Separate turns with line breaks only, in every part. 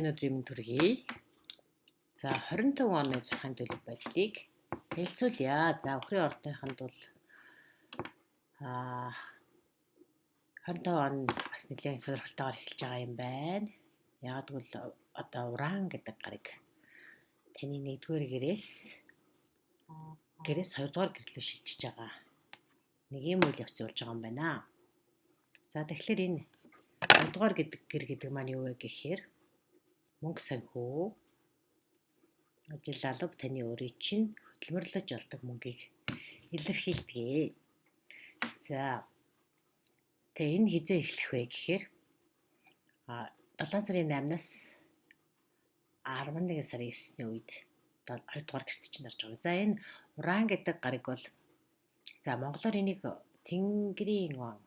Өнөөдрийн төргий. За 25 оны 6-ны төлөв байдлыг хэлцүүлье. За өхрийн ордынханд бол 25 он бас нэлээд сонирхолтойгоор эхэлж байгаа юм байна. Яг тэгвэл одоо уран гэдэг гариг таны 1-р гэрээс 2-р гэрлөө шилжиж байгаа. Нэг юм үйл явц болж байгаа юм байна. За тэгэхээр энэ 2-р гэр гэдэг маань юу вэ гэхээр мөнгө санхүү ажил алба таны өөрийн чинь хөдөлмөрлөж олдог мөнгийг илэрхийлдэг. За тэгээ энэ хизээ эхлэх вэ гэхээр 7 сарын 8-наас 11 сарын 9-ний үед 2-р гэрт чинь орж байгаа. За энэ уран гэдэг гариг бол за монголоор энийг тэнгэрийн он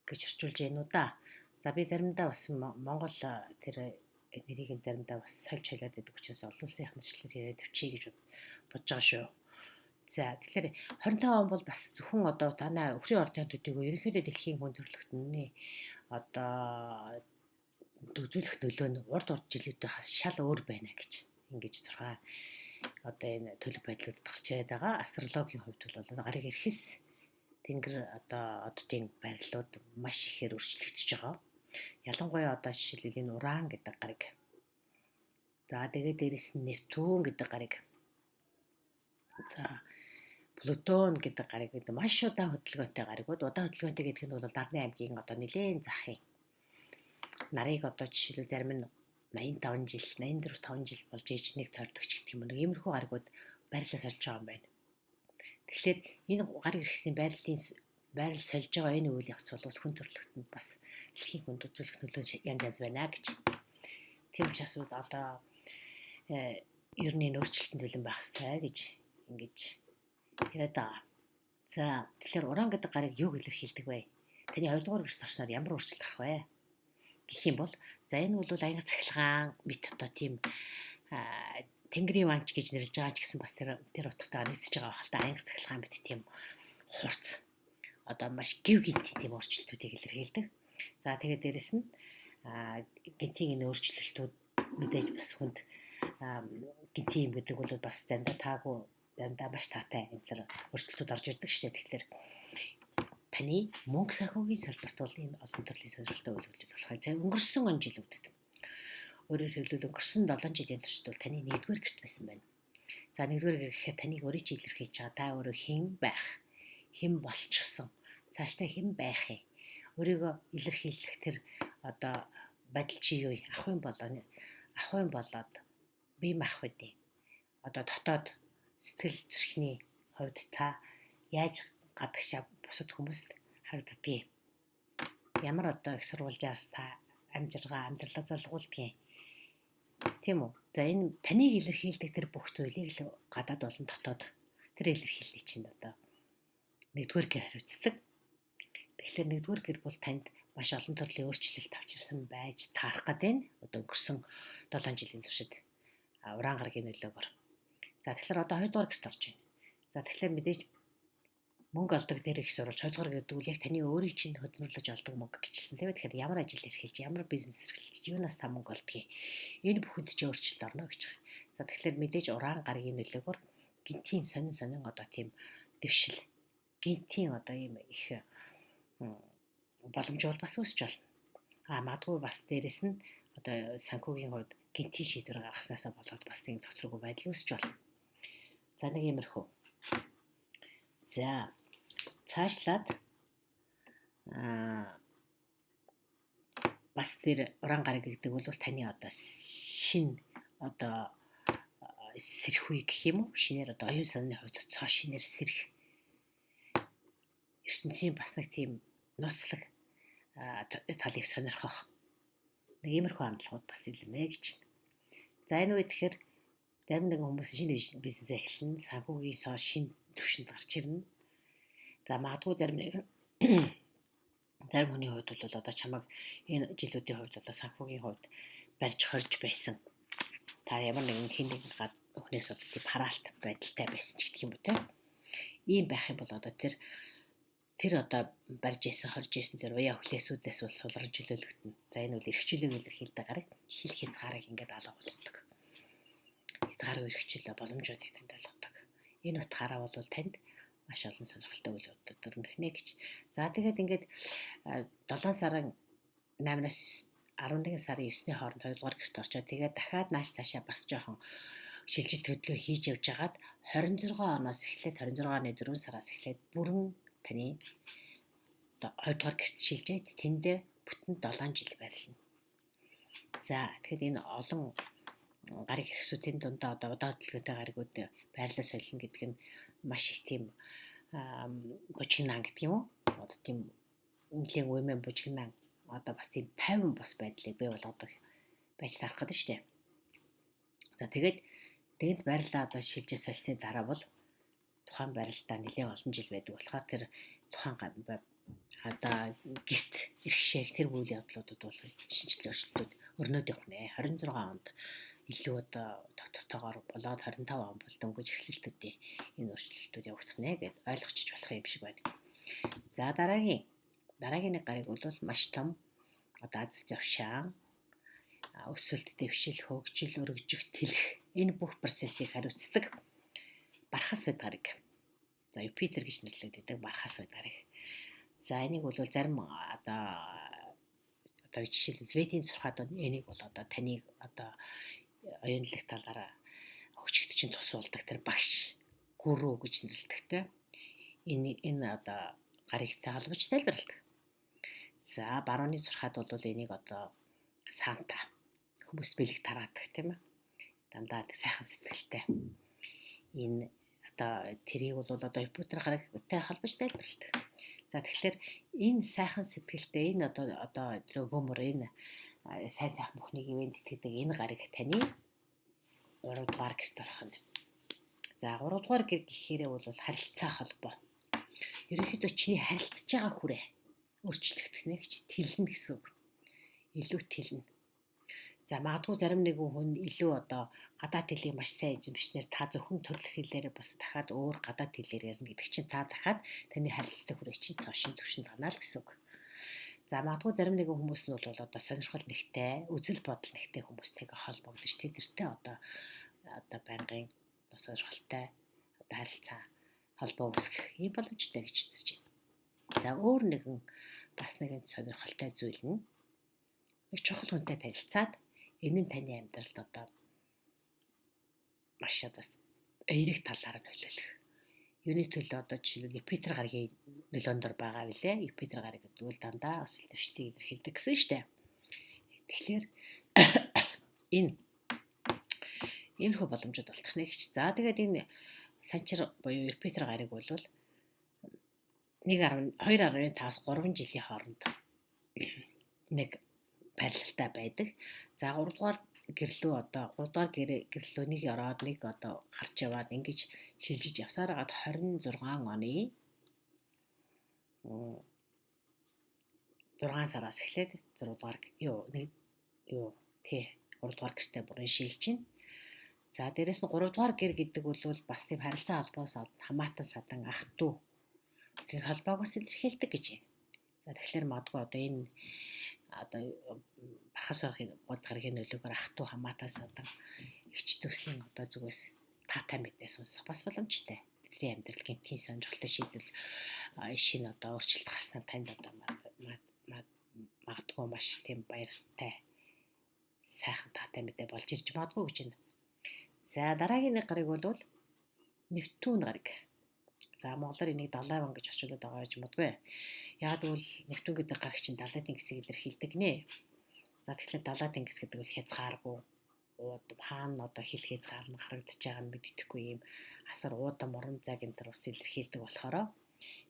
гэж орчуулж байна уу да. За би заримдаа бас монгол тэр нэрийг заримдаа бас сольж хэлээд байдаг учраас олон улсын их мэдлэлээр яриад өвчий гэж бодож байгаа шүү. За тэгэхээр 25 он бол бас зөвхөн одоо танай өхрийн ордын төдийгүй ерөнхийдөө дэлхийн хүн төрөлхтөний одоо үзүүлэх нөлөө нь урд жилүүдээ хас шал өөр байна гэж ингэж 6 одоо энэ төлөв байдлуудад гарч ирээд байгаа. Астрологийн хувьд бол гариг ирэхс тэнгэр одоо оддын байрлалууд маш ихээр өөрчлөгдөж байгаа. Ялангуяа одоо жишээлбэл энэ уран гэдэг гариг. За тэгээд дээрэс нь Нептун гэдэг гариг. За Плутон гэдэг гариг гэдэг маш удаан хөдөлгөөнтэй гаригуд. Удаан хөдөлгөөнтэй гэдэг нь бол Нарны аймгийн одоо нэлээд захын нарыг одоо жишээлбэл зарим нь 85 жил, 84 5 жил болж ээжнийг тойрдогч гэдэг юм. Иймэрхүү гаригуд байрлал сольж байгаа юм байна. Тэгэхээр энэ гариг иргэсийн байрлал сольж байгаа энэ үйл явц бол хүн төрөлхтөнд бас дэлхийн хүнд үзүүлэх нөлөө янз байна гэж. Тийм учраас одоо ер нь өөрчлөлтөнд бэлэн байх хэрэгтэй гэж ингэж яриад байгаа. За тэгэхээр уран гэдэг гариг юуг илэрхийлдэг вэ? Таны 2-р гэрт орсноор ямар өөрчлөлт гарах вэ? Гэх юм бол за энэ бол аяга цахилгаан мэт одоо тийм тэнгэрийн ванч гэж нэрлэж байгаа ч гэсэн бас тэр утгатайгаар нийцэж байгаа хэл та аяга цахилгаан мэт тийм хурц одоо маш гів гинти тийм өөрчлөлтүүдийг илэрхийлдэг. За тэгээд дээрэс нь гинтийн энэ өөрчлөлтүүд мэдээж бас хүнд гинти юм гэдэг бол бас заримдаа таагүй заримдаа маш таатай энэ өөрчлөлтүүд орж ирдэг шүү дээ. Тэгэхээр таны мөнгө санхүүгийн салбарт бол ийм олон төрлийн сонирхолтой үйл явдал болох. За өнгөрсөн он жилүүдэд өөрөөр хэлбэл өнгөрсөн 7 жилийн туршид бол таны 1-р гэрт байсан байна. За 1-р гэр гэхээр таныг өөрийн чинь илэрхийлж байгаа. Та өөрөө хэн байх, хэн болчихсон, цаашдаа хэн байх юм. Өөрийгөө илэрхийлэх тэр одоо байдал чи юу? Ахын болоод бие махбодын одоо дотоод сэтгэл зүрхний хувьд та яаж гадагшаа бусад хүмүүст харагддгийг. Ямар одоо их сурвалжаас та амьдралаа залгуулдгийг. Тийм үү? За энэ таныг илэрхийлдэг тэр бүх зүйлийг л гадаад болон дотоод тэр илэрхийлэл чинь одоо 1-р гэр хариуцдаг. Тэгэхээр 1-р гэр бол танд маш олон төрлийн өөрчлөлт авчирсан байж таарах гэдэг. Одоо өнгөрсөн 7 жилийн туршид уран гарагийн нөлөөгөөр. За тэгэхээр одоо 2-р гэрт орж байна. За тэгэхээр мэдээж мөнгө олдог дээр их сурвалж 2-р гэдэг үл яг таны өөрийн чинь хөдөлмөрлөж олдог мөнгө гэжсэн тийм ээ. Тэгэхээр ямар ажил эрхэлж, ямар бизнес эрхэлж, юунаас та мөнгө олдгийг энэ бүхэнд ч өөрчлөлт орно гэж байгаа. За тэгэхээр мэдээж уран гарагийн нөлөөгөөр гинтийн сонин одоо тийм дэвшил, гинтийн одоо ийм их боломж бол бас үүсч болно. Магадгүй бас дээрэс нь одоо санхүүгийн хувьд гинтийн шийдвэр гаргаснасаа болоод бас тийм доторгүй байдал үүсч болно. За нэг иймэрхүү. За цаашлаад бас тэр уран гараг гэдэг бол таны одоо шин одоо сэрхүй гэх юм уу? Шинээр одоо оюун санааны хувьд цоо шинээр сэрх ертөнцийн бас нэг тийм нууцлаг талыг сонирхох нэг иймэрхүү хандлагууд бас илэрнэ гэж байна. За энэ үед тэгэхээр зарим нэгэн хүмүүс шинэ бизнес эхлэн санхүүгийн шинэ төвшөнд гарч ирнэ. За магадгүй зарим хүний хувьд бол одоо чамайг энэ жилүүдийн хувьд одоо санхүүгийн хувьд барьж хорж байсан. Та ямар нэгэн хүнээс одоо тийм хараалт байдалтай байсан ч гэдэг юм уу те. Ийм байх юм бол одоо тэр тэр одоо барьж исэн хорж исэн тэр уяа хүлээсүүдээс бол сулран чөлөөлөгдөнө. За энэ бол эрхчлөлөг илэрхийлдэг гарыг хил хязгаарыг ингээд алга болгодог. Хязгааргүй эрхчлөө боломжуудыг танд ойлгодог. Энэ утгаараа бол танд маш олон сонирхолтой үйл явдлууд өрнөхнэ гэж. За тэгээд ингээд 7 сарын 8-аас 11 сарын 9-ний хооронд 2 дугаар гэрт орчоо. Тэгээд дахиад нааш цаашаа бас жоохон шилжилт хөдлөө хийж явж хагаад 26 оноос эхлээд 26 оны 4 сараас эхлээд бүрэн таны 2 дугаар гэрт шилжээд тэндээ бүтэн 7 жил байрлана. За тэгэхээр энэ олон гариг хэрэгсүүдийн дундаа одоо удаа хөдөлгөөнтэй гаригууд байрлал солино гэдэг нь маш их тийм бужигнаан гэдэг юм уу? Одоо тийм нэгэн үеийн бужигнаан одоо бас тийм 50 бас байдлыг бий болгодог байж тарах гэдэг шүү дээ. За тэгээд тэнд байрлалаа одоо шилжиж сольсны дараа бол тухайн байралтаа нэлээд олон жил байдаг болохоор тэр тухайн одоо гэрт ирэх шиг тэр үйл явдлуудад бол шинжилгээ өөрчлөлтүүд өрнөд явах нэ. 26 онд илүү одоо доктортойгоор болоод 25 он бол дөнгөж эхлэлтүүдийн энэ өөрчлөлтүүд явагдах нэ гэд ойлгочих болох юм шиг байна. За дараагийн нэг гариг бол маш том одоо аз завшаан өсөлт, дэвшил, хөгжил, өргөжих, тэлэх энэ бүх процессыг хариуцдаг бархас байд гариг. За Юпитер гэж нэрлэгддэг бархас байд гариг. За энийг бол зарим одоо жишээлбэл Ведийн сурхаад энийг бол одоо таныг одоо оюунлаг талаараа хөгжигдөж чинь тус болдог тэр багш гүрүү гэж нэрлэдэг. Энэ одоо гаригтай холбож тайлбарладаг. За барууны сурхаад бол энийг одоо санта хүмүүст бэлэг тараадаг тийм ээ. Дандаа сайхан сэтгэлтэй. Энэ одоо тэрийг бол одоо Юпитер гаригтай холбож тайлбарладаг. За тэгэхээр энэ сайхан сэтгэлтэй энэ одоо гөмөр энэ сайн бүхнийг ивент итгэдэг энэ гариг таны 3 дугаар гэрт орох нь. За 3 дугаар гэр гэхээрээ бол харилцаа холбоо. Ерөнхийдөө чиний харилцаж байгаа хүрээ өөрчлөгдөх нэ гэж тэлнэ гэсэн үг. Илүү тэлнэ. За магадгүй зарим нэгэн хүн илүү одоо гадаад хэлийг маш сайн эзэмшснээр та зөвхөн төрөлх хэлээр бас дахиад өөр гадаад хэлээр ярина гэдэг чинь та дахиад таны харилцаатай хүрээ чинь цоошин төвшөнд гана л гэсэн үг. За магадгүй зарим нэгэн хүмүүс нь бол одоо сонирхол нэгтэй, үзэл бодол нэгтэй хүмүүстэйгээ холбогдож тэдэртэй одоо байнгын сонирхолтой одоо харилцаа холбоо үүсгэх юм боломжтой гэж үзэж байна. За өөр нэгэн бас нэгэн сонирхолтой зүйл нь нэг чухал хүнтэй танилцаад энэ нь таны амьдралд одоо маш одоо эерэг талаар нь нөлөөлөх. Юуны төлөө одоо жишээлбэл Юпитер гаригийн нөлөөнд ор байгаа билээ. Юпитер гариг гэдэг нь дандаа өсөлт дэвшилтийг илэрхийлдэг гэсэн шүү дээ. Тэгэхээр энэ иймэрхүү боломжууд олдох нэ гэж. За тэгээд энэ санчир буюу Юпитер гариг бол 2.5-аас 3 жилийн хооронд нэг параллелтай байдаг. За 3 дугаар гэрлөө одоо 3 дугаар гэрлөө нэг ороод нэг одоо гарч яваад ингэж шилжиж явсаар хагаад 26 оны 6 сараас эхлээд 6 дугаар 3 дугаар гэртээ бүрэн шилжинэ. За дээрэс нь 3 дугаар гэр гэдэг бол бас тийм харилцаа холбоос хамаатан садан ах トゥ гэх холбоог бас илэрхийлдэг гэж байна. За тэгэхээр магадгүй одоо энэ одоо бархас гаригийн нөлөөгөөр ах トゥ хамаатан садан эгч дүүсийн одоо зүгээс таатай мэдээ сонсох бас боломжтой. Тэдний амьдрал гинтийн сонирхолтой шийдэл шинэ одоо өөрчлөлт гарснаар танд одоо магадгүй маш тийм баяртай сайхан таатай мэдээ болж ирж магадгүй гэж байна. За дараагийн нэг гариг бол Нептун гариг. За монголоор энийг далайван гэж орчуулад байгаа гэж бодгоо. Яг бол Нептун гэдэг гариг чинь далай тэнгисийг илэрхийлдэг нэ. За тэгэхээр далай тэнгис гэдэг бол хязгааргүй хаана одоо хил хязгаар нь харагдаж байгаа нь мэддэхгүй юм асар уудан морон цаг энэ төр бас илэрхийлдэг болохоор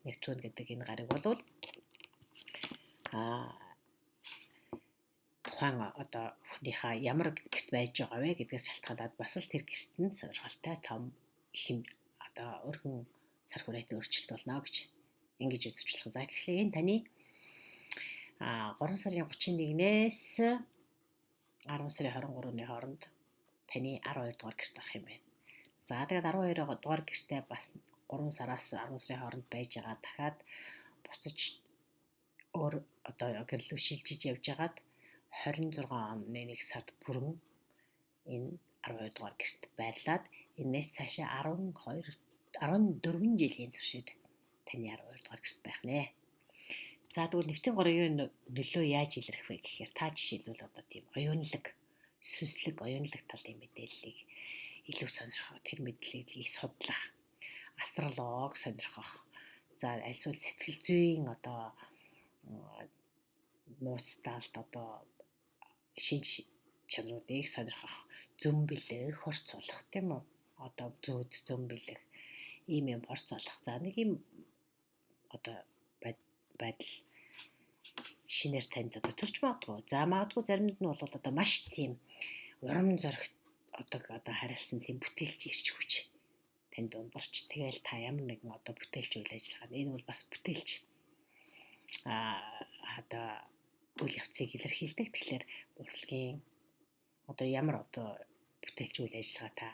Нептун гэдэг энэ гариг бол тухайн одоо хүнийхээ ямар гэрт байж байгаа вэ гэдгээс шалтгаалаад бас л тэр гэрт нь сонирхолтой том хэм одоо өргөн цар хүрээтэй өөрчлөлт болно гэж ингэж үзэж болох. За тэгэхээр энэ таны 3 сарын 31-ээс 10 сарын 23-ны хооронд таны 12 дугаар гэрт орох юм байна. За тэгээд 12 дугаар гэртээ бас 3 сараас 10 сарын хооронд байж байгаа дахиад буцаж өөр одоо гэрлүү шилжиж явж хагаад 26 оны 1 сард бүрэн энэ 12 дугаар гэрт байрлаад энэс цаашаа 14 жилийн туршид таны 12 дугаар гэрт байх нэ. За тэгвэл нэвтийн горгийн нөлөө яаж илэрх вэ гэхээр та жишээлбэл одоо тийм оюунлаг, сүнслэг, оюунлаг талын мэдээллийг илүү сонирхох, тэр мэдээллийг судлах, астролог сонирхох. За альсвал сэтгэл зүйн одоо нууцталд одоо шинж чанаруудыг сонирхох, зөм бэлэг, хорцоолох тийм үү? Одоо зөм бэлэг ийм юм хорцоолох. За нэг юм одоо байдал шинээр танд одоо төрж магадгүй. За магадгүй заримд нь бол одоо маш тийм урам зориг одоо хариулсан тийм бүтээлч ирч хүч танд ундарч тэгэл та ямар нэгэн одоо бүтээлч үйл ажиллагаа энэ бол бас бүтээлч одоо үйл явцыг илэрхийлдэг. Тэгэхээр урлагийн одоо ямар одоо бүтээлч үйл ажиллагаа та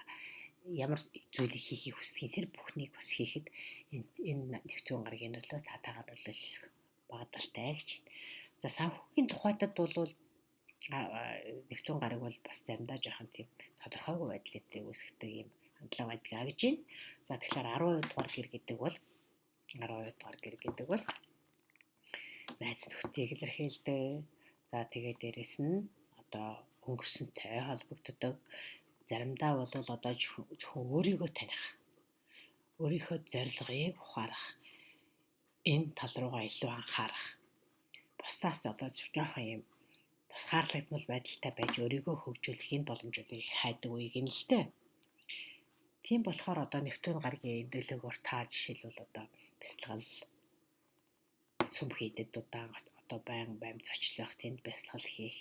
ямар зүйлийг хийхийг хүсдэг тэр бүхнийг бас хийхэд энэ нэвтрүүлгийн гарагийн нөлөө татаагаар нөлөөлөх багадaltaй гэж. За санхүүгийн тухайтад бол нэвтрүүлгийн гараг бол бас заримдаа жоохон тийм тодорхойгүй байдлыг үүсгэдэг юм хандлага байдаг гэж байна. За тэгэхээр 12 дугаар гэр гэдэг бол найз нөхдөийг илэрхийлдэг. За тэгээд дээрэс нь одоо өнгөрсөнтэй холбогддог. Заримдаа бол одоо зөвхөн өөрийгөө таних, өөрийнхөө зорилгыг ухаарах, энэ тал руугаа илүү анхаарах. Бусдаас одоо жоохон юм тусгаарлагдмал байдалтай байж өөрийгөө хөгжүүлэх энэ боломжуудыг хайдаг үеиг нь л дээ. Тийм болохоор одоо нэвтрүүлгийн гарагийн нөлөөгөөр та жишээлбэл одоо бясалгал сүм хийдэд удаан одоо байнга зочлох, тэнд бясалгал хийх,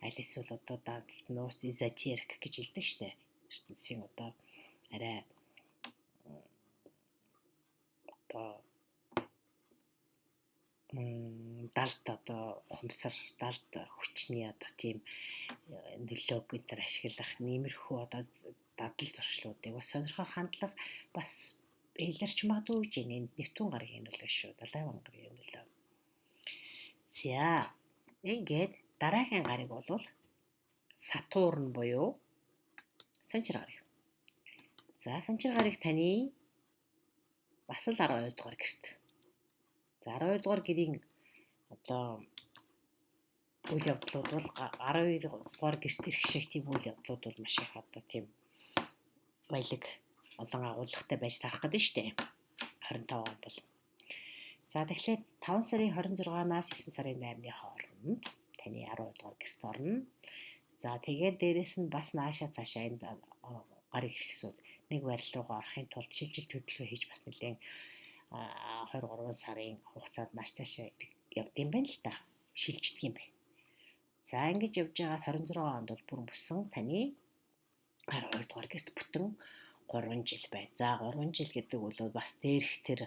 аль эсвэл одоо дадлт нууц эзотерик гэж хэлдэг штэ. ертөнцийн одоо арай одоо далд одоо ухамсар, далд хүчний одоо тийм нөлөөг энэ ашиглах нэмэрхүү одоо дадал зуршлуудыг бас сонирхох хандлага бас илэрч магадгүй гэж энэ нэвтрүүлгийн гарагийн нөлөө шүү. Далайн гарагийн нөлөө. За ингээд дараагийн гараг бол Сатурн буюу Санчир гараг. За Санчир гараг таны бас л 12 дугаар гэрт. За 12 дугаар гэрийн одоо үйл явдлууд бол 12 дугаар гэрт ирэх шиг тийм үйл явдлууд бол маш их одоо тийм баялаг олон агуулгатай байж тарах гэдэг нь шүү дээ. 25 он бол. За тэгэхээр 5 сарын 26-наас 9 сарын 8-ны хооронд таны 12 дугаар гэрт орно. За тэгээд дээрэс нь бас нааша цаашаа энэ гараг ирэхсүүд нэг байрал руугаа орохын тулд шилжилт хөдөлгөөн хийж бас нэлээд 23 сарын хугацаанд нааш цаашаа явдсан байна л та. Шилждэг юм байна. За ингэж явж байгаа 26 онд бол бүр бүсэн таны 12 дугаар гэрт бүтэн 3 жил байна. За 3 жил гэдэг бол бас дээрх тэр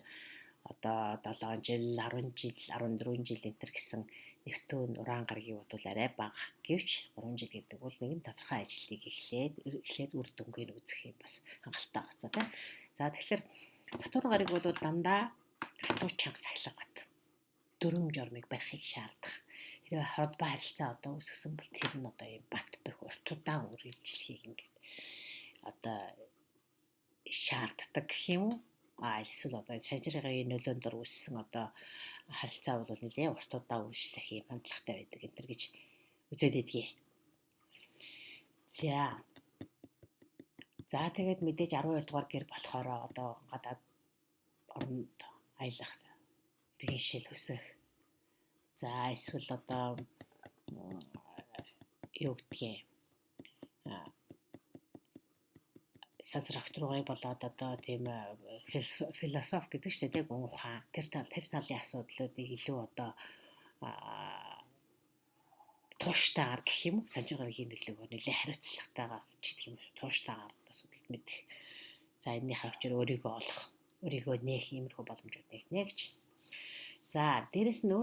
одоо 7 жил, 10 жил, 14 жил энэ төр гэсэн нэвтүүн уран гарагийн бодвол арай бага. Гэвч 3 жил гэдэг бол нэгэн тодорхой ажлыг эхлээд үр дүнгийн үзэх юм бас хангалттай хугацаа тийм. За тэгэхээр Сатурн гараг бол дандаа хатуу чанга сахилгат дүрм жормыг барихыг шаардах. Хэрвээ холбоо харилцаа одоо үүсгэсэн бол тэр нь одоо юм бат бэх уртудаан үргэлжлэхийг ингээд одоо шаарддаг гэх юм уу? Эсвэл одоо шажиргын нөлөөнд дор үүссэн одоо харилцаа бол нэлээд уртудаан үргэлжлэх юм хандлагатай байдаг энэ төр гэж үзээд идэгий. За тэгээд мэдээж 12 дугаар гэр болохоор одоо гадаад оронд аялах, иргэн шил хүсэх. За эсвэл одоо юу гэдгийг сазар акторгой болоод одоо тийм философи гэдэг ч тийм гүн ухаан тэр талын асуудлуудыг илүү одоо тууштайгаар гэх юм уу Санчир гарагийн нөлөөгөөр нэлээд хариуцлагатайгаар ч гэдэг юм тууштайгаар одоо судалт мэдэх. За энэнийхээ хүчээр өөрийгөө олох, өөрийгөө нээх иймэрхүү боломжууд нэгнэ гэж. За дээрэс нь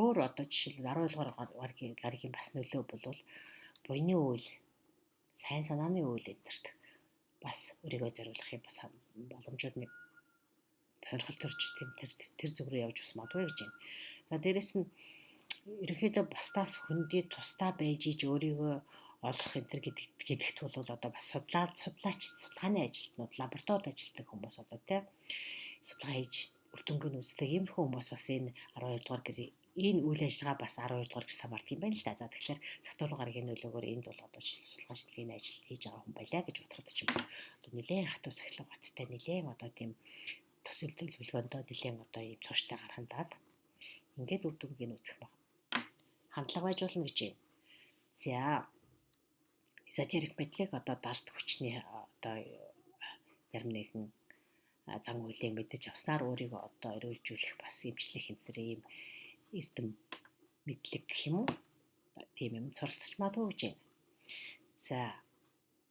өөр одоо жишээл 12 дугаар гарагийн бас нөлөө бол буйны үйл, сайн санааны үйл энтерт бас өөрийгөө зориулахын бас боломжууд нэг сонирхол төрж тэр зүг рүү явж бас магадгүй гэж байна. За дээрэс нь ерөнхийдөө бусдаас хөндөд тусдаа байж иж өөрийгөө олох энэ гэдэгт бол одоо бас судалгааны ажилтнууд, лабораторид ажилладаг хүмүүс одоо тийм судалгаа хийж үр дүнг нь үздэг иймэрхүү хүмүүс бас энэ 12 дугаар гэр энэ үйл ажиллагаа бас 12 дугаар гэж хамаардаг юм байна л да. За тэгэхээр Сатурн гарагийн нөлөөгөөр энд бол одоо судалгаа шинжилгээний ажил хийж байгаа хүн байлаа гэж бодоход ч юм уу. Одоо нэлээд хатуу сахилга баттай нэлээд одоо тийм төсөл төлөвлөгөөндөө нэлээд одоо ийм тууштай гарахандаад ингээд үр дүнг нь үзэх баг. Хандлага байж болно гэж байна. За эзотерик мэдлэг одоо далд хүчний одоо зарим нэгэн зан үйлийг мэдэж авснаар өөрийгөө одоо өрөөлжүүлэх бас эмчлэх энэ ийм эрдэм мэдлэг гэх юм уу? Тийм юм суралцж магадгүй гэж байна. За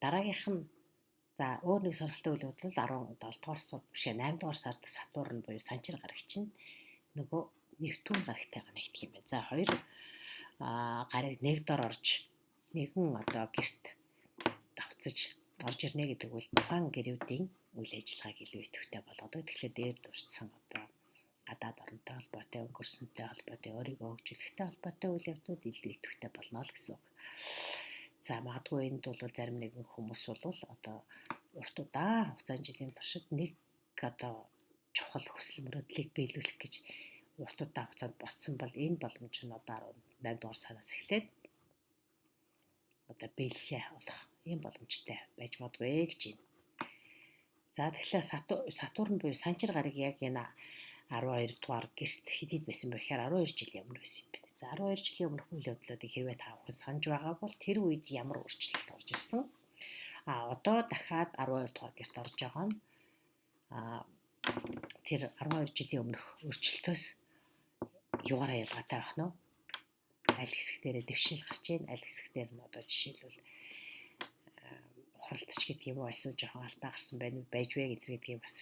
дараагийнх нь за өөр нэг сонирхолтой үйл явдал бол 17 дугаар сар биш 8 дугаар сард Сатурн буюу Санчир гарагч нь нөгөө Нептун гарагтайгаа нэгдэх юм байна. За хоёр гараг нэг дор орж нэгэн одоо гэрт давцаж орж ирнэ гэдэг бол тухайн гэрүүдийн үйл ажиллагааг илүү идэвхтэй болгодог. Тэгэхээр дээр дурдсан одоо гадаад оронтой холбоотой, өнгөрсөнтэй холбоотой, өөрийгөө хөгжүүлэхтэй холбоотой үйл явдлууд илүү идэвхтэй болно л гэсэн үг. За магадгүй энд бол зарим нэгэн хүмүүс бол одоо урт удаан хугацааны жилийн туршид нэг одоо чухал хүсэл мөрөөдлийг биелүүлэх гэж урт удаан хугацаанд ботсон бол энэ боломж нь одоо 18 дугаар сараас эхлээд одоо биелэлээ олох ийм боломжтой байж магадгүй гэж байна. За тэгэхээр Сатурн буюу Санчир гараг яг энэ 12 дугаар гэрт хэдийд байсан бэ гэхээр 12 жилийн өмнө байсан юм байна. За 12 жилийн өмнөх үйл явдлуудыг хэрвээ та бүхэн санаж байгаа бол тэр үед ямар өөрчлөлт орж ирсэн? Одоо дахиад 12 дугаар гэрт орж байгаа нь тэр 12 жилийн өмнөх өөрчлөлтөөс юугаараа ялгаатай байх нь вэ? Аль хэсгтэрээ дэвшил гарч ийн, аль хэсгтэр нь одоо жишээлбэл хуралдч гэдэг юм уу эсвэл жоохон алдаа гарсан байж вэ гэдгийг бас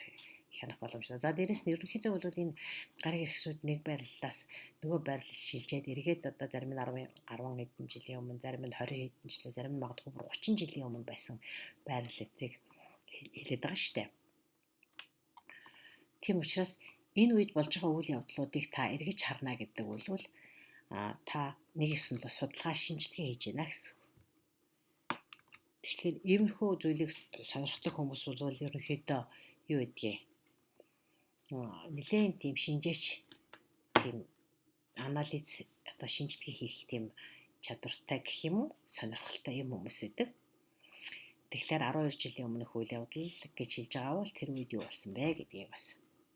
хянах боломжтой. За дээрэс нь ерөнхийдөө бол энэ гариг иргэсүүд нэг байрлалаас нөгөө байрлал шилжээд эргээд одоо зарим нь 10 хэдэн жилийн өмнө, зарим нь 20 хэдэн жилийн, зарим нь магадгүй 30 жилийн өмнө байсан байрлал эдрийг хэлээд байгаа шүү дээ. Тийм учраас энэ үед болж байгаа үйл явдлуудыг та эргэж харна гэдэг бол та нэг ёсонд судалгаа шинжилгээ хийж байна гэсэн. Тэгэхээр иймэрхүү зүйлийг сонирхдаг хүмүүс бол ерөнхийдөө юу гэдгийг нэлээд тийм шинжээч тийм анализ одоо шинжилгээ хийх тийм чадвартай гэх юм уу сонирхолтой юм хүмүүс байдаг. Тэгэхээр 12 жилийн өмнөх үйл явдал гэж хэлж байгаа бол тэр үед юу болсон бэ гэдгийг бас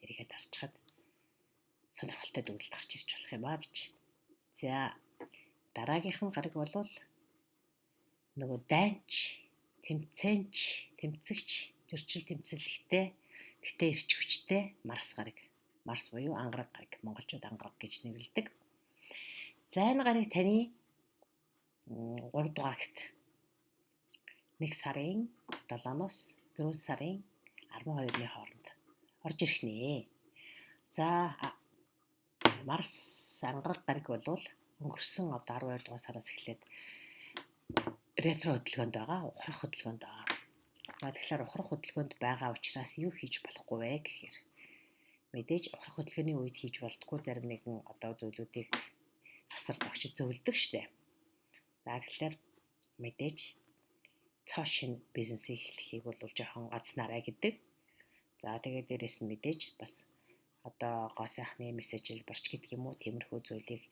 эргээд харчихад сонирхолтой дүгнэлт гарч ирж болох юм аа гэж. За дараагийнх нь гараг бол нөгөө дайнч, тэмцээнч, тэмцэгч, зөрчил тэмцэлтэй, гэтээ эрч хүчтэй Марс гараг. Марс буюу ангараг гараг. Монголчууд ангараг гэж нэрлэдэг. За энэ гараг таны 3 дугаарт 1 сарын 7-оос 4 сарын 12-ны хооронд орж ирэх нэ. За Марс ангараг гараг бол өнгөрсөн одоо 12 дугаар сараас эхлээд ретро хөдөлгөөнд байгаа, ухрах хөдөлгөөнд байгаа. За тэгэхээр ухрах хөдөлгөөнд байгаа учраас юу хийж болохгүй вэ гэхээр мэдээж ухрах хөдөлгөөний үед хийж болтгүй зарим нэгэн одоо зүйлүүдийг асар тогтч зөвлөдөг штэ. За тэгэхээр мэдээж цоо шин бизнесийг эхлэхийг бол жоохон гацнараа гэдэг. За тэгээд дээрэс нь мэдээж бас одоо гоо сайхны мессежл борч гэдэг юм уу тиймэрхүү зүйлийг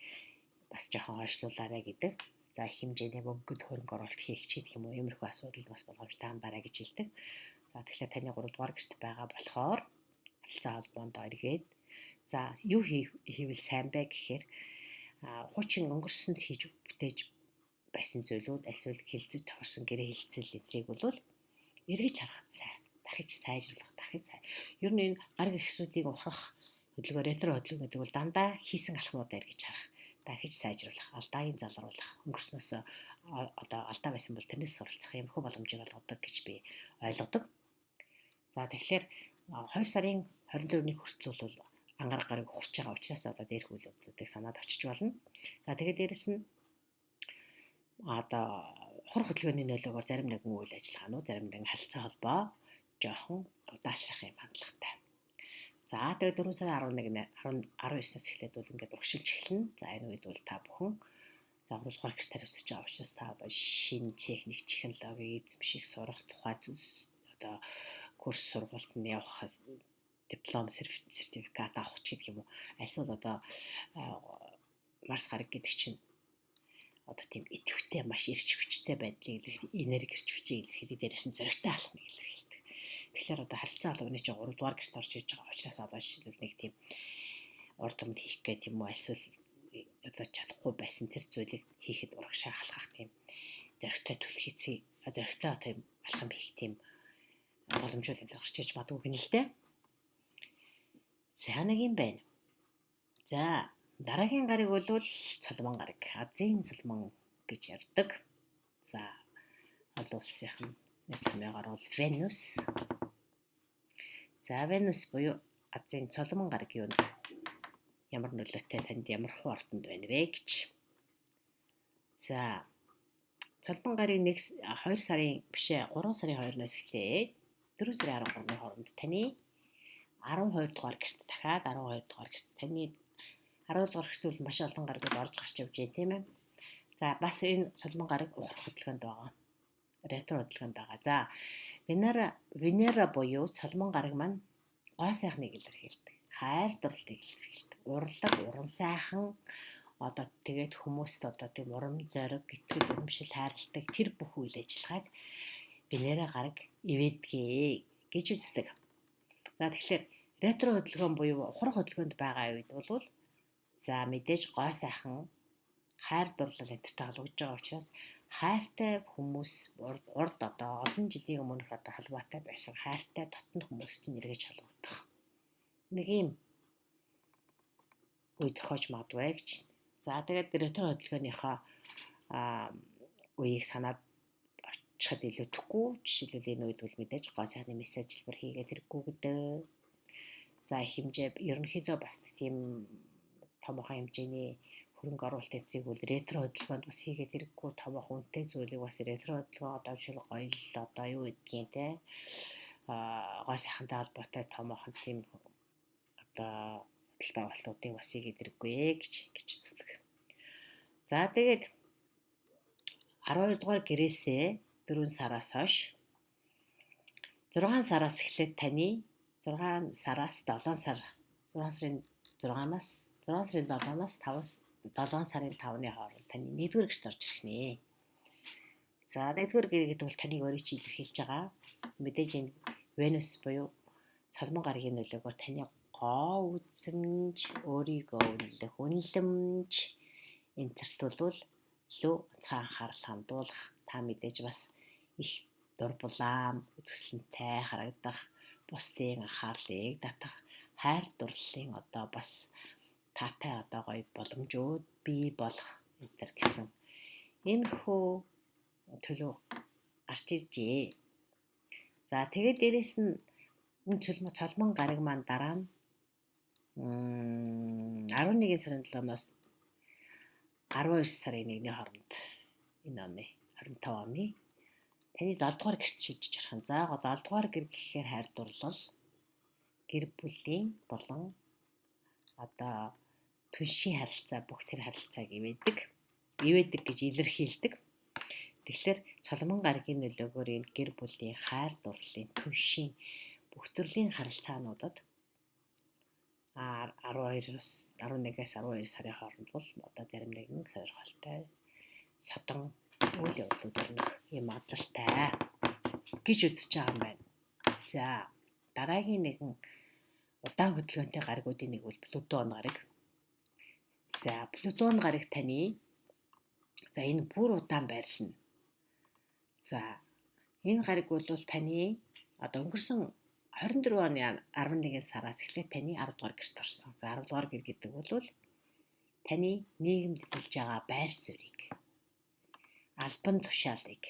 бас жоохон ойшлуулаарай гэдэг. За их хэмжээний мөнгөнд хөрөнгө оруулалт хийх ч гэдэг юм уу иймэрхүү асуудал бас боломжтой андараа гэж хэлдэг. За тэгэхээр таны 3 дугаар гэрт байгаа болохоор харилцаа холбоонд эргээд за юу хийвэл сайн бэ гэхээр хуучин өнгөрсөнд хийж бүтээж байсан зүйлүүд эсвэл хилцэж тохирсон гэрээ хилцэл эдрийг бол эргэж харахад сайн. Дахиж сайжруулах, дахиж сайн. Ер нь энэ гараг иргэсүүдийг ухрах хөдөлгөөр ретро хөдөлгөөн гэдэг бол дандаа хийсэн алхмуудаа эргэж харах, дахиж сайжруулах, алдаагийн залруулах, өнгөрснөөс одоо алдаа байсан бол тэрнээс суралцах юм хөө боломжийг олгодог гэж би ойлгодог. За тэгэхээр 2 сарын 24-ний хүртэл бол ангараг гараг ухарч байгаа учраас одоо дээрх үйл явдлуудыг санаад очиж болно. За тэгээд дээрэс нь одоо ухрах хөдөлгөөний нөлөөгөөр зарим нэгэн үйл ажиллагаанууд, зарим нэгэн харилцаа холбоо жоохон удаашрах юм хандлагатай. За тэгээд 4 сарын 19-ноос эхлээд бол ингээд урагшилж эхэлнэ. За энэ үед бол та бүхэн за 3 дугаар гэрт хариуцж байгаа учраас та одоо шинэ техник, технологи эзэмших, сурах тухай одоо курс сургуультанд явах, диплом, сертификат авах ч гэдэг юм уу. Эсвэл одоо Марс гараг гэдэг чинь одоо тийм идэвхтэй маш эрч хүчтэй байдлыг илэрхийлэх, энерги эрч хүчийг илэрхийлэх, дээрээс нь зоригтой алхмыг илэрхийлдэг. Тэгэхээр одоо харилцаа албаны чинь 3 дугаар гэрт орж иж байгаа учраас одоо жишээлбэл нэг тийм урд өмнө хийх гэх юм уу, эсвэл одоо чадахгүй байсан тэр зүйлийг хийхэд урагшаа халахах тийм зоригтой түлхийцээ, зоригтой тийм алхам хийх тийм боломжууд энэ гарч иж магадгүй гэнэ л дээ. За нэг юм байна. За дараагийн гариг бол цолмон гариг. Азийн цолмон гэж ярьдаг. За олон улсынх нь нэр томьёогоор бол Венус. За Венус буюу Азийн цолмон гариг юунд ямар нөлөөтэй, танд ямар хуу ортонд байна вэ гэж. За цолмон гариг 2 сарын биш ээ 3 сарын 2-оос эхлээд 4 сарын 13-ны хооронд таны 12 дугаар гэрт дахиад 12 дугаар гэрт таны 10 дугаар гэрт бол маш олон гаригууд орж гарч явж байна тийм ээ. За бас энэ цолмон гариг ухрах хөдөлгөөнд байгаа. Ретро хөдөлгөөнд байгаа. За Венера буюу цолмон гариг маань гой сайхныг илэрхийлдэг. Хайр дурлалыг илэрхийлдэг. Урлаг, уран сайхан одоо тэгээд хүмүүст одоо тийм урам зориг, итгэл, урамшил, хайрлалтай тэр бүх үйл ажиллагааг Венера гараг ивэдгээ гэж үздэг. За тэгэхээр ретро хөдөлгөөн буюу ухрах хөдөлгөөнд байгаа үед бол за мэдээж гой сайхан хайр дурлал энтертэй холбогдож байгаа учраас хайртай хүмүүс урд одоо олон жилийн өмнөх одоо холбоотой байсан хайртай дотн хүмүүс чинь эргэж холбогдох. Нэг юм үе тохиож магадгүй гэж. За тэгээд ретро хөдөлгөөнийхөө үеийг санаад очиход илүүдэхгүй. Жишээлбэл энэ үед бол мэдээж гой сайхны мессеж хэлбэр хийгээд хэрэггүй гэдэг. За их хэмжээ ерөнхийдөө бас тийм томоохон хэмжээний хөрөнгө оруулалт эвзийг бол ретро хөдөлгөөнд бас хийгээд хэрэггүй, томоохон үнэтэй зүйлийг бас ретро хөдөлгөөн одоо жишээл гоёл одоо юу гэдгийг те гой сайхантай холбоотой томоохон тийм одоо худалдаа авалтуудыг бас хийгээд хэрэггүй гэж үздэг. За тэгээд 12 дугаар гэрээсээ 4 сараас хойш 6 сараас эхлээд таны 6 сараас 7 сар 6 сарын 6-наас 7 сарын 5-ны хооронд таны 1-р гэрт орж ирэх нэ. За 1-р гэр гэдэг бол таны өөрийг чи илэрхийлж байгаа. Мэдээж энэ Венус буюу цолмон гаригийн нөлөөгөөр таны гоо үзэмж, өөрийгөө үнэлэх, үнэлэмж энтерт бол илүү онцгой анхаарал хандуулах, та мэдээж бас их дур булаам, үзэсгэлэнтэй харагдах, бусдын анхаарлыг татах, хайр дурлалын одоо бас таатай одоо гоё боломжууд бий болох энтер гэсэн иймэрхүү төлөв гарч иржээ. За тэгээд дээрэс нь энэ цолмон гариг маань дараа нь 11 сарын 7-оос 12 сарын 1-ний хооронд энэ оны 25 оны таны 7 дугаар гэрт шилжиж харах. За 7 дугаар гэр гэхээр хайр дурлал, гэр бүлийн болон одоо түншийн харилцаа бүх тэр харилцааг ивэдэг гэж илэрхийлдэг. Тэгэхээр цолмон гаригийн нөлөөгөөр энэ гэр бүлийн хайр дурлалын түншийн бүх төрлийн харилцаануудад 12-оос 11-ээс 12 сарын хооронд бол одоо зарим нэгэн сонирхолтой содон үйл явдлууд өрнөх юм магадлалтай гэж үзэж байгаа юм байна. За дараагийн нэгэн удаан хөдөлгөөнтэй гаригуудын нэг бол Плутон гариг. За Плутон гариг таны за энэ бүр удаан байрлана. За энэ гариг бол таны одоо өнгөрсөн 24 оны 11 сараас эхлээд таны 10 дугаар гэрт орсон. За 10 дугаар гэр гэдэг бол таны нийгэмд эзэлж байгаа байр суурийг, албан тушаалыг,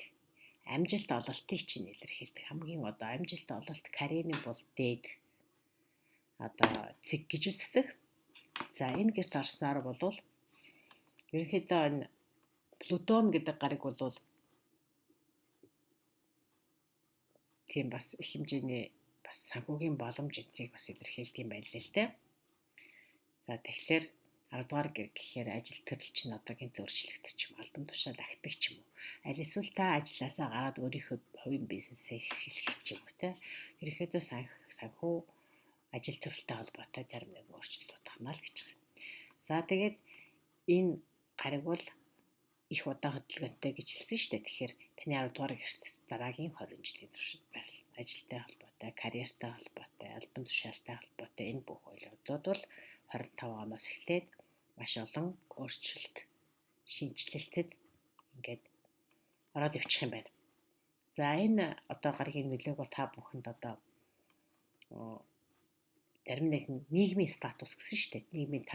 амжилт ололтыг чинь илэрхийлдэг. Хамгийн одоо амжилт ололт карьерийн бол дээд одоо цэг гэж үздэг. За энэ гэрт орсноор бол ерөнхийдөө энэ Плутон гэдэг гариг бол тийм бас их хэмжээний бас санхүүгийн боломж энтрийг бас илэрхийлдэг юм байна л дээ. За тэгэхээр 10 дугаар гэхээр ажил төрөл чинь одоо гинт өөрчлөгдөж юм, албан тушаал ахдаг ч юм уу. Аль эсвэл та ажилласаа гараад өөрийнхөө хувийн бизнесээ эхлэх ч юм уу те. Ерөнхийдөө санхүү ажил төрөлтэй холбоотой зарим нэгэн өөрчлөлтүүд гарна л гэж байна. За тэгээд энэ гариг бол их удаан хөдөлгөөнтэй гэж хэлсэн шүү дээ. Тэгэхээр таны 10 дугаар гэрт дараагийн 20 жилийн туршид байрлал ажилтай холбоотой, карьертай холбоотой, албан тушаалтай холбоотой энэ бүх ойлголтууд бол 25 оноос эхлээд маш олон өөрчлөлт, шинжилэлтэд ингээд ороод явчих юм байна. За энэ одоо гарагийн нөлөөг бол та бүхэнд одоо зарим нэгэн нийгмийн статус гэсэн шүү дээ. Нийгмийн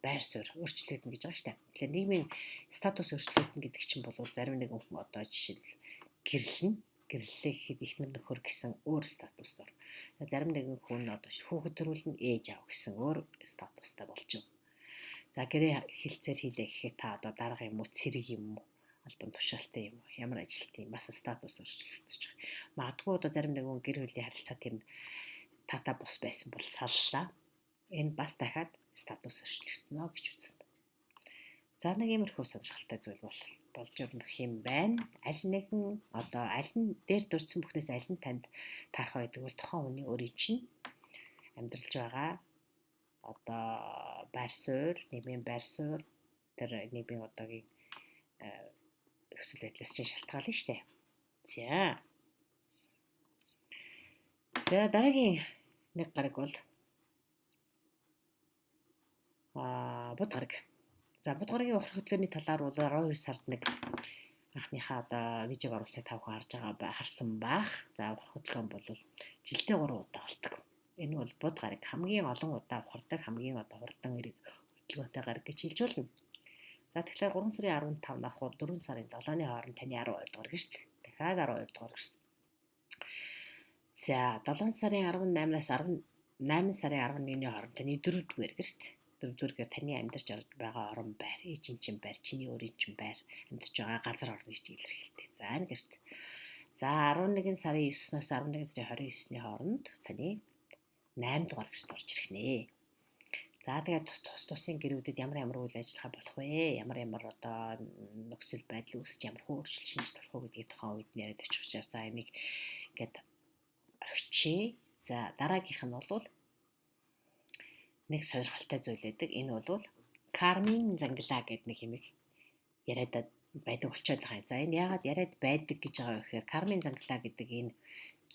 байр суурь өөрчлөгдөн гэж байгаа шүү дээ. Тэгэхээр нийгмийн статус өөрчлөгдөн гэдэг чинь бол зарим нэгэн хүн одоо жишээл гэрлэлээ гэхэд эхнэр нөхөр гэсэн өөр статустай. Зарим нэгэн хүн одоо хүүхэд төрүүлнэ ээж аав гэсэн өөр статустай болж байна. За гэрээ хэлцээр хийлээ гэхэд та одоо дарга юм уу, цэрэг юм уу, албан тушаалтай юм уу, ямар ажилтны бас статус өөрчлөгдөж байгаа. Магадгүй одоо зарим нэгэн гэр бүлийн харилцаа тийм тата бус байсан бол саллаа. Энэ бас дахиад статус өөрчлөгдөнө гэж үзнэ. За нэг иймэрхүү сонирхолтой зүйл болж өрнөх юм байна. Аль нэгэн одоо аль нь дээр дурдсан бүхнээс аль нь танд таарах байдаг бол тухайн хүний өөрийн чинь амьдралж байгаа одоо байр суурь, нийгмийн байр суурь, тэр нийгмийн одоогийн нөхцөл байдлаас чинь шалтгаална шүү дээ. За дараагийн нэг гараг бол бод гараг. За бод гарагийн ухрах хөдөлгөөний талаар бол 12 сард нэг анхныхаа одоо видеог оруулсыг та бүхэн харсан баах. За ухрах хөдөлгөөн бол жилдээ 3 удаа болдог. Энэ бол бод гараг хамгийн олон удаа ухардаг, хамгийн одоо хурдан хөдөлгөөнтэй гараг гэж хэлж болно. За тэгэхээр 3 сарын 15-наас 4 сарын 7-ны хооронд таны 12 дугаар гэж шүү дээ. Дахиад 12 дугаар гэж. За 7 сарын 18-наас 18 сарын 11-ний хооронд таны 4-р гэж шүү дээ. 4-р таны амьдарч байгаа орон байр, ээжийн чинь байр, чиний өөрийн чинь байр, амьдарч байгаа газар орны чинь илэрхийлдэг. За энэ гэрт. За 11 сарын 9-ноос 11 сарын 29-ний хооронд таны 8 дугаар гэрт орж ирэх нэ. За тэгээд тусын гэрүүдэд ямар үйл ажиллагаа болох вэ? Ямар одоо нөхцөл байдал үүсч ямар өөрчлөлт шинж болох вэ гэдгийг тухайн үед яриад авчих учраас за энийг ингээд орхичээ. За дараагийнх нь бол нэг сонирхолтой зүйл байдаг. Энэ бол кармын занглаа гэдэг нэг юм яриад байдаг болчиход байгаа. За энэ яагаад яриад байдаг гэж байгаа вэ гэхээр кармын занглаа гэдэг энэ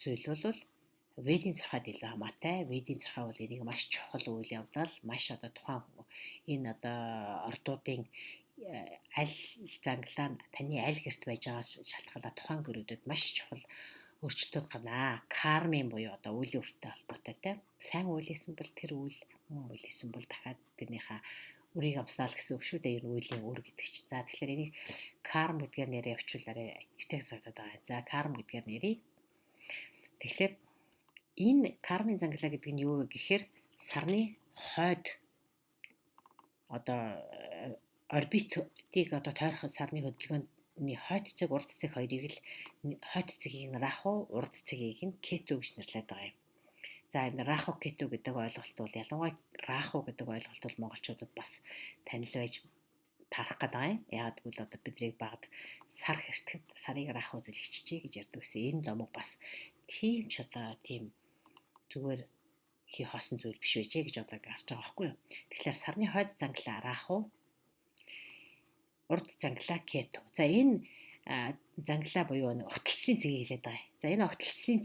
зүйл бол Ведийн зурхад илүү хамаатай. Ведийн зурхаа бол энийг маш чухал үйл явдал, маш одоо тухайн энэ одоо ордуудын аль занглаа таны аль гэрт байж байгаас шалтгаалаад тухайн гэрүүдэд маш чухал өөрчлөлтүүд гарнаа. Кармын буюу одоо үеийн үртэй холбоотой те. Сайн үйл хийсэн бол тэр үйл, муу үйл хийсэн бол дахиад тэрнийхээ үрийг авсаал гэсэн үг шүү дээ. Энэ үеийн үр гэдэг чинь. За тэгэхээр энийг карм гэдгээр нэрээ авчуулаарай. Эвтэйг сагдаад байгаа. За карм гэдгээр нэрээ. Тэгэхээр энэ кармын занглаа гэдэг нь юу вэ гэхээр сарны хойд одоо орбитыг одоо тойрох сарны хөдөлгөөний хойд цэг, урд цэг хоёрыг л хойд цэгийг нь раху, урд цэгийг нь кету гэж нэрлэдэг байгаа юм. За энэ раху кету гэдэг ойлголт бол ялангуяа раху гэдэг ойлголт бол монголчуудад бас танил байж таарах гэдэг юм. Яагаад гэвэл одоо бидний багад сар хэртгэд сарыг раху зэлгчжээ гэж ярьдаг гэсэн. Энэ домог бас тийм ч одоо тийм зүгээр хий хоосон зүйл биш байжээ гэж одоо гарч байгаа байхгүй юу. Тэгэхээр сарны хойд занглаа раху, урд занглаа кету. За энэ занглаа буюу огтлцлын цэгийг хэлээд байгаа. За энэ огтлцлын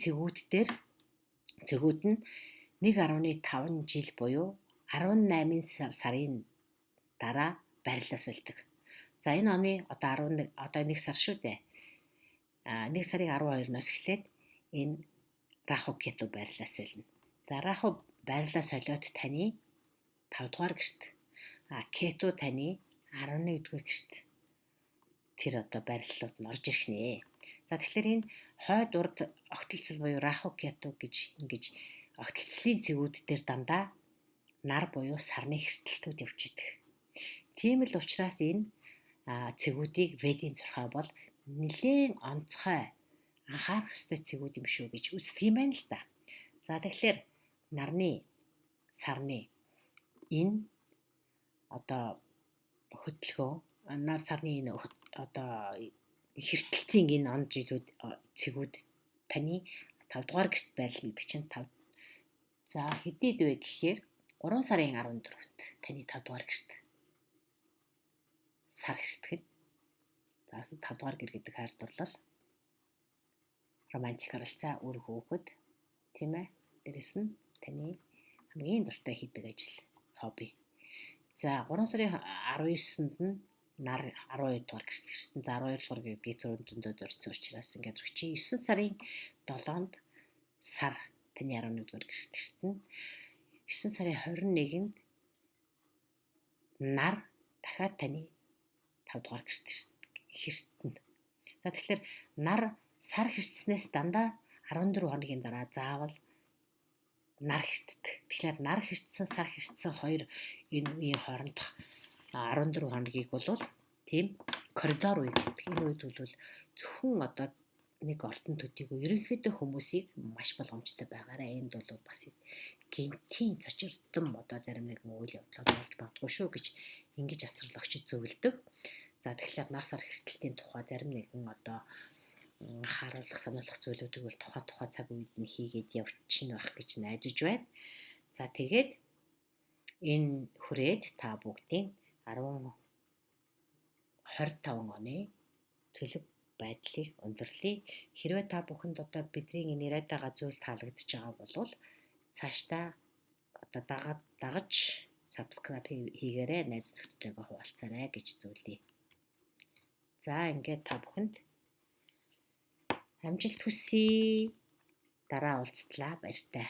цэгүүд нь 1.5 жил буюу 18 сарын дараа байрлалаас үлддэг. За энэ оны одоо 1 сар шүү дээ. 1 сарын 12-ноос эхлээд энэ раху кету байрлалаас солино. За раху байрлалаас солиод таны 5 дугаар гэрт. Кету таны 11-р гэрт. Тэр одоо байрлалууд нь орж ирэх нэ. За тэгэхээр энэ хойд урд огтлцол буюу раху кету гэж ингэж огтлцлын цэгүүд дээр дандаа нар буюу сарны хэртэлтүүд явж идэг. Тийм л учраас энэ цэгүүдийг Ведийн зурхаа бол нэлээд онцгой анхаарах ёстой цэгүүд юм шүү гэж үздэг юм байна л да. За тэгэхээр нарны сарны энэ одоо хөдөлгөөн нар сарны энэ одоо хэртэлцийн энэ он жилүүд цэгүүд таны 5 дугаар гэрт байрлал гэдэг чинь 5. За хэдийд вэ гэхээр 3 сарын 14-нд таны 5 дугаар гэрт сар хэртгэн. За 5 дугаар гэр гэдэг хайр дурлал, романтик харилцаа, үр хөөхөд, тийм ээ. Дээрэс нь таны хамгийн дуртай хийдэг ажил, хобби. За 3 сарын 19-нд нь нар 12 дугаар гэрт ирсэн. За 12 дугаар гэдгийг түрүүнд дурдсан учраас ингээд 9 сарын 7-нд сар таны 11 дугаар гэрт ирсэн. 9 сарын 21-нд нар дахиад таны 5 дугаар гэрт хэртэн. За тэгэхээр нар сар хэртснээс дандаа 14 хоногийн дараа заавал нар хэртдэг. Тэгэхээр нар хэртсэн, сар хэртсэн хоёр энэ үеийн хоорондох 14 хоногийг бол тийм коридор үе гэдэг. Энэ үед бол зөвхөн одоо нэг ордон төдийгүй ерөнхийдөө хүмүүсийг маш боломжтой байгаарай. Энд бол бас гинтийн цочирдсан одоо зарим нэг үйл явдлууд болж магадгүй шүү гэж ингэж астрал огчид зөвлөдөг. За тэгэхээр нар сар хэртэлтийн тухай зарим нэгэн одоо харуулах, сануулгах зүйлүүдийг бол тухайн цаг үед нь хийгээд явчихна байх гэж найдаж байна. За тэгээд энэ хүрээд та бүгдийн 25 оны төлөв байдлыг өндөрлөе. Хэрвээ та бүхэнд одоо бидний энэ яриад байгаа зүйл таалагдж байгаа бол цаашдаа одоо дагаж subscribe хийгээрэй, найз нөхдөдтэйгээ хуваалцаарай гэж зөвлөе. За ингээд та бүхэнд амжилт хүсье. Дараа уулзтлаа. Баяртай.